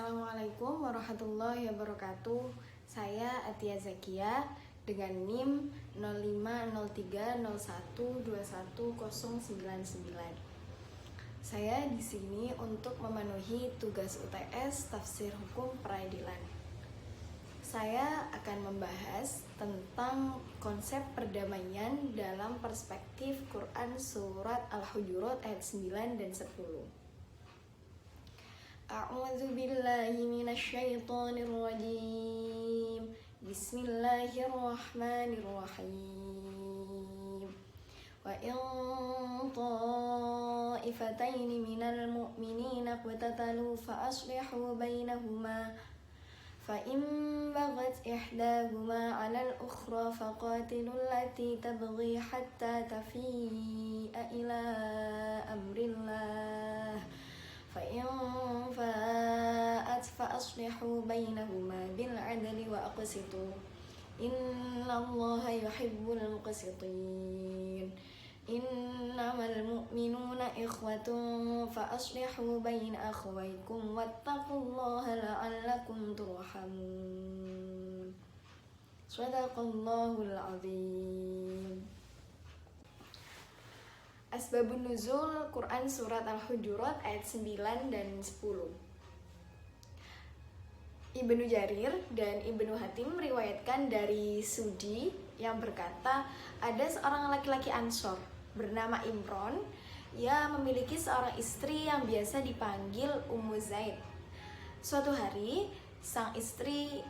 Assalamualaikum warahmatullahi wabarakatuh. Saya Atia Zakia dengan NIM 0503012199. Saya di sini untuk memenuhi tugas UTS Tafsir Hukum Peradilan. Saya akan membahas tentang konsep perdamaian dalam perspektif Quran Surat Al-Hujurat ayat 9 dan 10. A'udzu billahi minasyaitonir rajim. Bismillahirrahmanirrahim. Wa in ta'ifatayn minal mu'minina qatatalu fa aslihu bainahuma fa in baghat ihdahuma 'alal ukhra faqatilul lati tabghi hatta tafi'a ila amrillah فإن فاءت فأصلحوا بينهما بالعدل وأقسطوا إن الله يحب المقسطين إنما المؤمنون إخوة فأصلحوا بين أخويكم واتقوا الله لعلكم ترحمون صدق الله العظيم. Asbabun Nuzul Quran Surat Al-Hujurat ayat 9 dan 10. Ibnu Jarir dan Ibnu Hatim meriwayatkan dari Sudi yang berkata, ada seorang laki-laki Ansor bernama Imron. Ia memiliki seorang istri yang biasa dipanggil Ummu Zaid. Suatu hari sang istri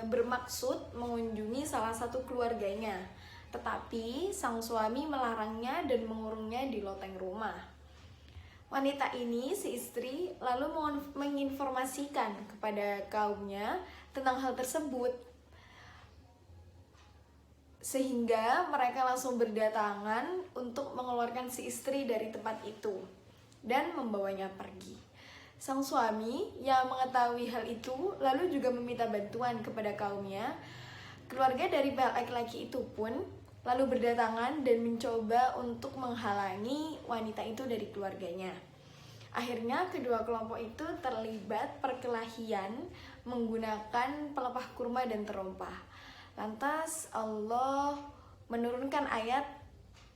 bermaksud mengunjungi salah satu keluarganya, tetapi sang suami melarangnya dan mengurungnya di loteng rumah. Wanita ini, si istri, lalu menginformasikan kepada kaumnya tentang hal tersebut, sehingga mereka langsung berdatangan untuk mengeluarkan si istri dari tempat itu dan membawanya pergi. Sang suami yang mengetahui hal itu lalu juga meminta bantuan kepada kaumnya. Keluarga dari laki-laki itu pun lalu berdatangan dan mencoba untuk menghalangi wanita itu dari keluarganya. Akhirnya kedua kelompok itu terlibat perkelahian menggunakan pelepah kurma dan terompah. Lantas Allah menurunkan ayat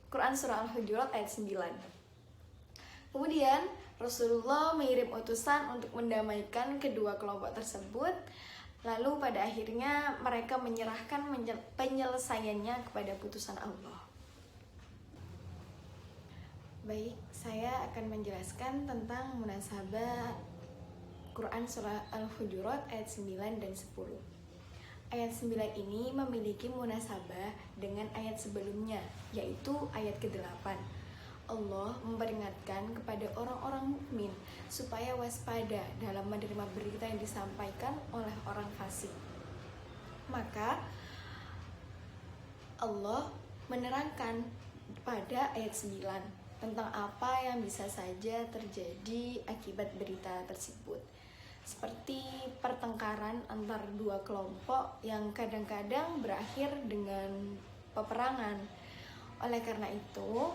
Quran Surah Al-Hujurat ayat 9. Kemudian Rasulullah mengirim utusan untuk mendamaikan kedua kelompok tersebut. Lalu pada akhirnya mereka menyerahkan penyelesaiannya kepada putusan Allah. Baik, saya akan menjelaskan tentang munasabah Quran Surah Al-Hujurat ayat 9 dan 10. Ayat 9 ini memiliki munasabah dengan ayat sebelumnya, yaitu ayat ke-8. Allah memperingatkan kepada orang-orang mukmin supaya waspada dalam menerima berita yang disampaikan oleh orang fasik. Maka Allah menerangkan pada ayat 9 tentang apa yang bisa saja terjadi akibat berita tersebut, seperti pertengkaran antar dua kelompok yang kadang-kadang berakhir dengan peperangan. Oleh karena itu,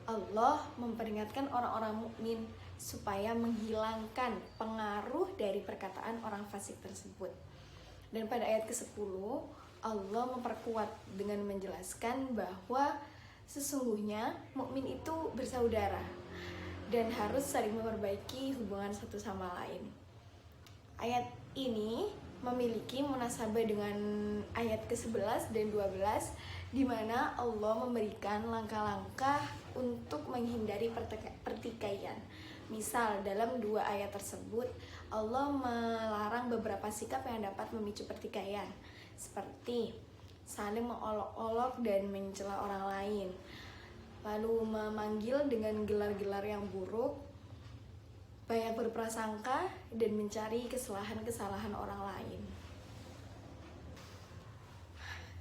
Allah memperingatkan orang-orang mukmin supaya menghilangkan pengaruh dari perkataan orang fasik tersebut. Dan pada ayat ke-10, Allah memperkuat dengan menjelaskan bahwa sesungguhnya mukmin itu bersaudara dan harus saling memperbaiki hubungan satu sama lain. Ayat ini memiliki munasabah dengan ayat ke-11 dan 12, di mana Allah memberikan langkah-langkah untuk menghindari pertikaian. Misal dalam dua ayat tersebut Allah melarang beberapa sikap yang dapat memicu pertikaian, seperti saling mengolok-olok dan mencela orang lain, lalu memanggil dengan gelar-gelar yang buruk, banyak berprasangka, dan mencari kesalahan-kesalahan orang lain.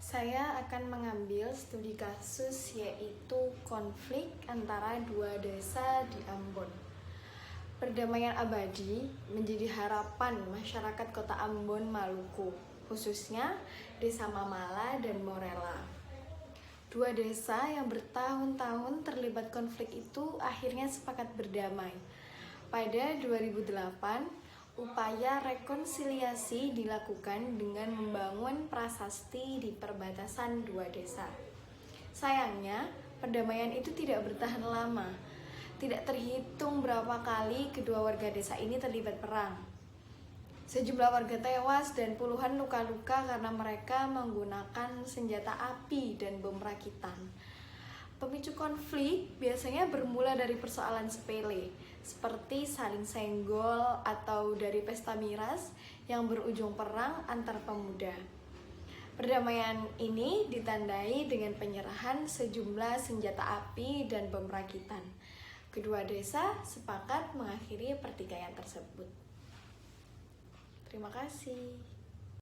Saya akan mengambil studi kasus, yaitu konflik antara dua desa di Ambon. Perdamaian abadi menjadi harapan masyarakat kota Ambon, Maluku, khususnya desa Mamala dan Morela. Dua desa yang bertahun-tahun terlibat konflik itu akhirnya sepakat berdamai. Pada 2008, upaya rekonsiliasi dilakukan dengan membangun prasasti di perbatasan dua desa. Sayangnya, perdamaian itu tidak bertahan lama. Tidak terhitung berapa kali kedua warga desa ini terlibat perang. Sejumlah warga tewas dan puluhan luka-luka karena mereka menggunakan senjata api dan bom rakitan. Pemicu konflik biasanya bermula dari persoalan sepele, seperti saling senggol atau dari pesta miras yang berujung perang antar pemuda. Perdamaian ini ditandai dengan penyerahan sejumlah senjata api dan bom rakitan. Kedua desa sepakat mengakhiri pertikaian tersebut. Terima kasih.